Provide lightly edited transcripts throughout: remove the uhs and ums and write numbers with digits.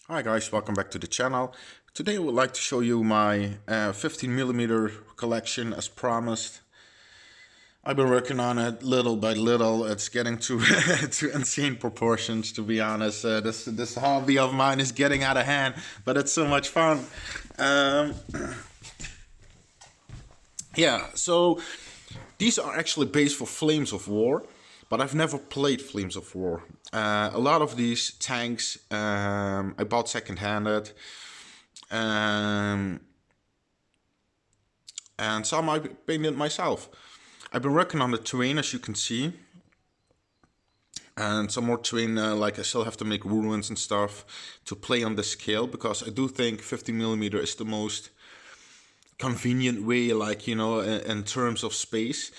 Hi guys, welcome back to the channel. Today I would like to show you my 15mm collection as promised. I've been working on it little by little. It's getting to to insane proportions, to be honest. This hobby of mine is getting out of hand, but it's so much fun. Um, yeah, so these are actually based for Flames of War, but I've never played Flames of War. A lot of these tanks I bought second-handed. Um, and some I painted myself. I've been working on the terrain, as you can see, and some more terrain, like I still have to make ruins and stuff to play on this scale, because I do think 50mm is the most convenient way, like, you know, in terms of space,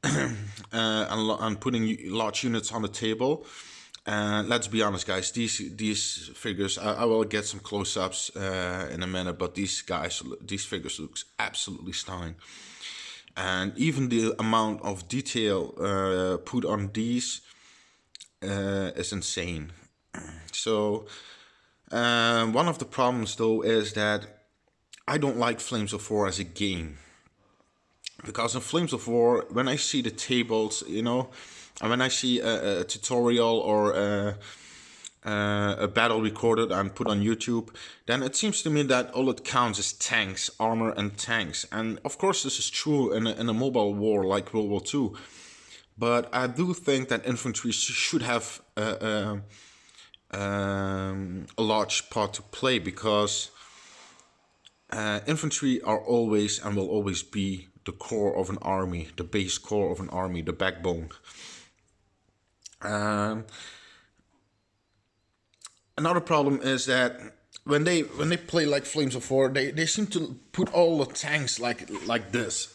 and putting large units on the table. And let's be honest, guys, these figures, I will get some close-ups in a minute, but these figures looks absolutely stunning. And even the amount of detail put on these is insane. So one of the problems, though, is that I don't like Flames of War as a game. Because in Flames of War, when I see the tables, you know, and when I see a tutorial or a battle recorded and put on YouTube, then it seems to me that all it counts is tanks, armor, and tanks. And of course, this is true in a mobile war like World War II. But I do think that infantry should have a large part to play, because infantry are always and will always be the core of an army, the base core of an army, the backbone. Another problem is that when they play like Flames of War, they seem to put all the tanks like this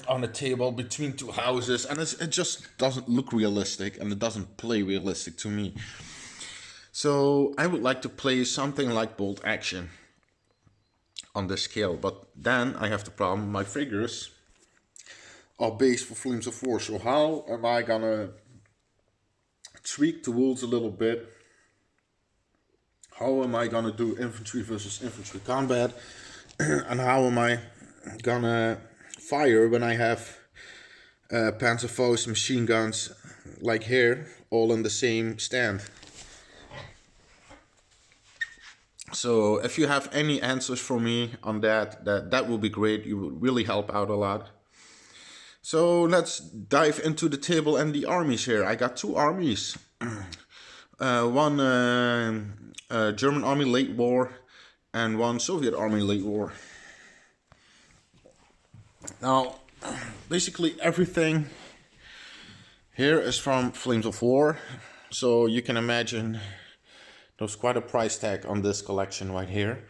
on the table between two houses, and it just doesn't look realistic, and it doesn't play realistic to me. So I would like to play something like Bolt Action on this scale, but then I have the problem: my figures are based for Flames of War. So how am I gonna tweak the rules a little bit? How am I gonna do infantry versus infantry combat? And how am I gonna fire when I have Panzerfaust machine guns like here, all in the same stand? So if you have any answers for me on that would be great. You would really help out a lot. So let's dive into the table and the armies here. I got two armies. One German army late war, and one Soviet army late war. Now, basically everything here is from Flames of War, so you can imagine there's quite a price tag on this collection right here.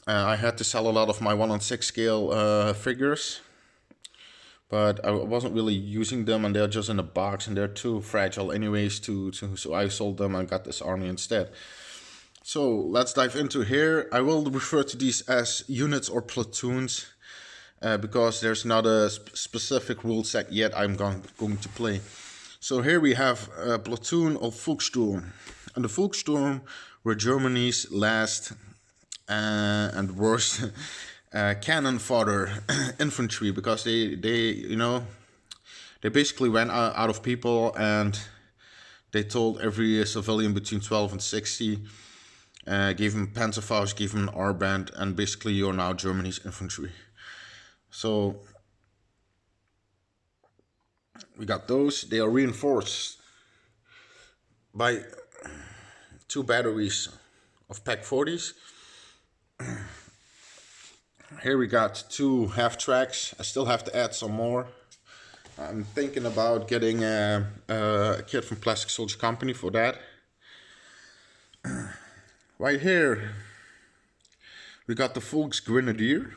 I had to sell a lot of my 1/6 scale figures, but I wasn't really using them, and they're just in a box, and they're too fragile anyways so I sold them and got this army instead. So let's dive into here. I will refer to these as units or platoons, because there's not a specific rule set yet I'm going to play. So here we have a platoon of Volkssturm. And the Volkssturm were Germany's last and worst cannon fodder infantry, because they basically ran out of people, and they told every civilian between 12 and 60, gave him Panzerfaust, gave him an R-band, and basically you're now Germany's infantry. So we got those. They are reinforced by two batteries of Pak 40s. Here we got two half tracks. I still have to add some more. I'm thinking about getting a kit from Plastic Soldier Company for that. Right here we got the Volksgrenadier.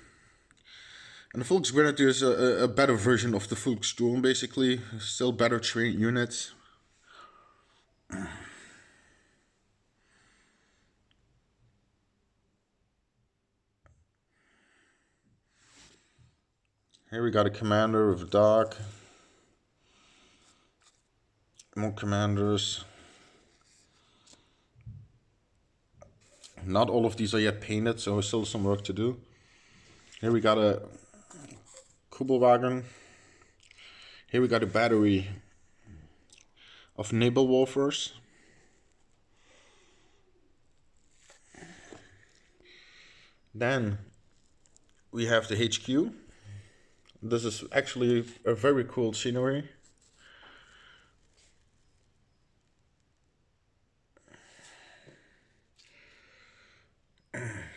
And the Volksgrenadier is a better version of the Volkssturm, basically. Still better trained units. Here we got a commander with a dog. More commanders. Not all of these are yet painted, so still some work to do. Here we got a Kugelwagen. Here we got a battery of Nebelwerfers. Then we have the HQ. This is actually a very cool scenery.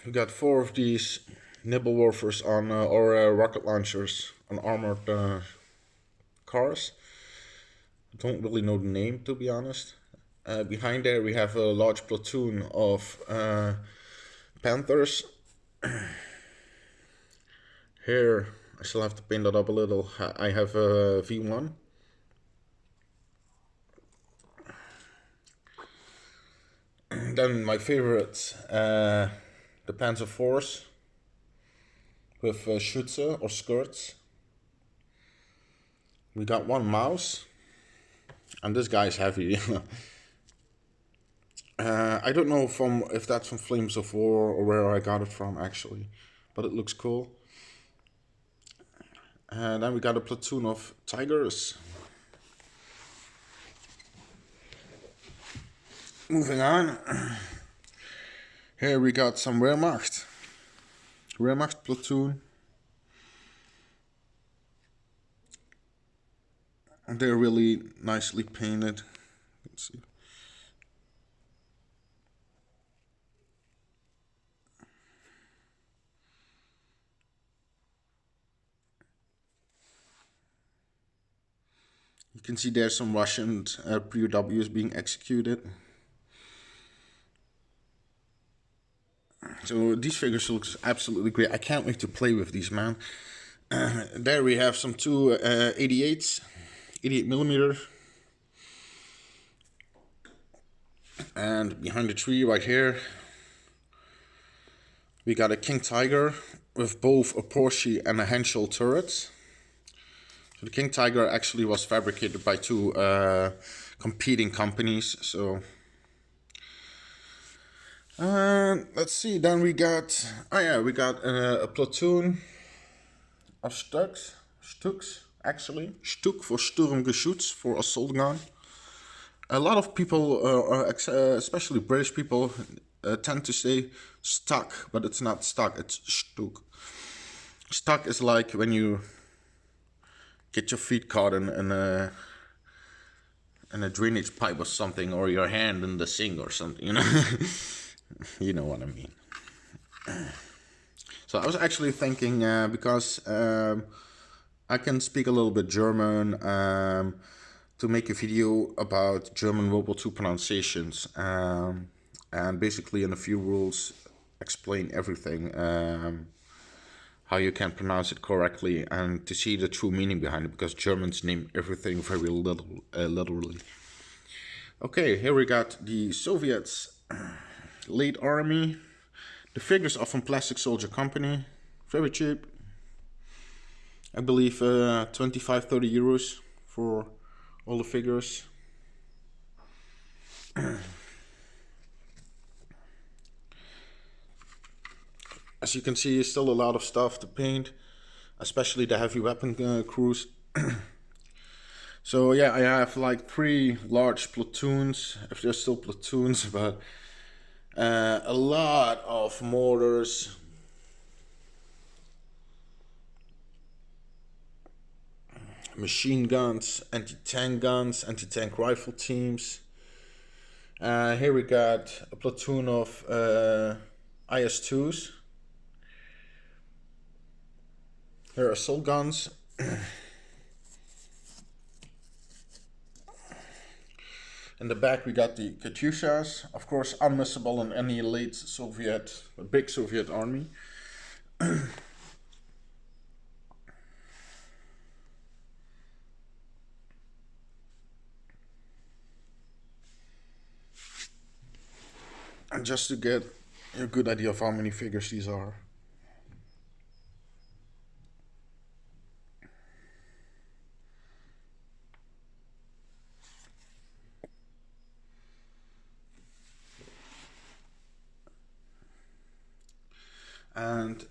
We got 4 of these Nebelwerfers on or rocket launchers on armored cars. Don't really know the name, to be honest. Behind there we have a large platoon of Panthers. Here I still have to paint that up a little. I have a V1. Then my favorite, the Panzer IVs with Schütze or skirts. We got one mouse, and this guy's heavy. I don't know if that's from Flames of War or where I got it from actually, but it looks cool. And then we got a platoon of Tigers. Moving on. Here we got some Wehrmacht platoon. And they're really nicely painted. Let's see. You can see there's some Russian POWs being executed. So these figures look absolutely great. I can't wait to play with these, man. There we have some 2 88s, 88mm. And behind the tree right here, we got a King Tiger with both a Porsche and a Henschel turret. So the King Tiger actually was fabricated by 2 competing companies. So let's see. Then we got a platoon of Stuks actually. Stuk for Sturmgeschütz, for assault gun. A lot of people, especially British people, tend to say stuck, but it's not stuck. It's Stuk. Stuck is like when you get your feet caught in a drainage pipe or something, or your hand in the sink or something, you know. You know what I mean. So I was actually thinking, because I can speak a little bit German, to make a video about German World War II pronunciations, and basically in a few rules explain everything, how you can pronounce it correctly, and to see the true meaning behind it, because Germans name everything very literally. Okay, here we got the Soviets, late army. The figures are from Plastic Soldier Company, very cheap. I believe 25-30 euros for all the figures. As you can see, still a lot of stuff to paint, especially the heavy weapon crews. So yeah, I have like 3 large platoons, if they're still platoons, but a lot of mortars. Machine guns, anti-tank guns, anti-tank rifle teams. Here we got a platoon of IS-2s. Here are assault guns. In the back we got the Katyushas, of course unmissable in any late Soviet, big Soviet army. And just to get a good idea of how many figures these are.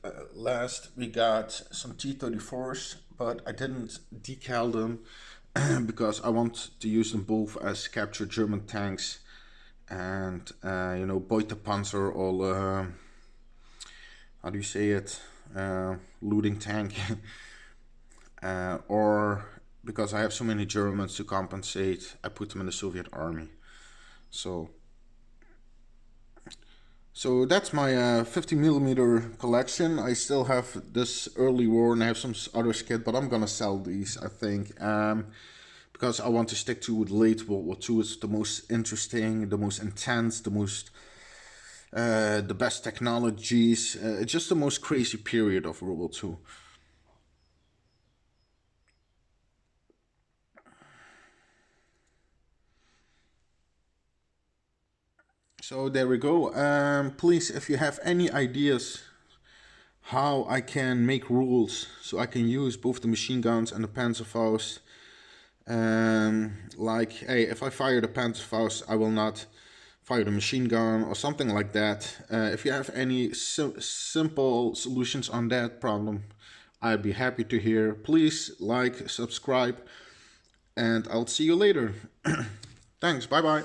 And last we got some T-34s, but I didn't decal them because I want to use them both as captured German tanks and you know, Beutepanzer, all how do you say it, looting tank. Or because I have so many Germans to compensate, I put them in the Soviet army. So that's my 50mm collection. I still have this early war and I have some other skit, but I'm gonna sell these, I think, because I want to stick to late World War II. It's the most interesting, the most intense, the best technologies. It's just the most crazy period of World War II. So there we go. Please, if you have any ideas how I can make rules so I can use both the machine guns and the Panzerfaust, like, hey, if I fire the Panzerfaust, I will not fire the machine gun or something like that. If you have any simple solutions on that problem, I'd be happy to hear. Please like, subscribe, and I'll see you later. Thanks, bye bye.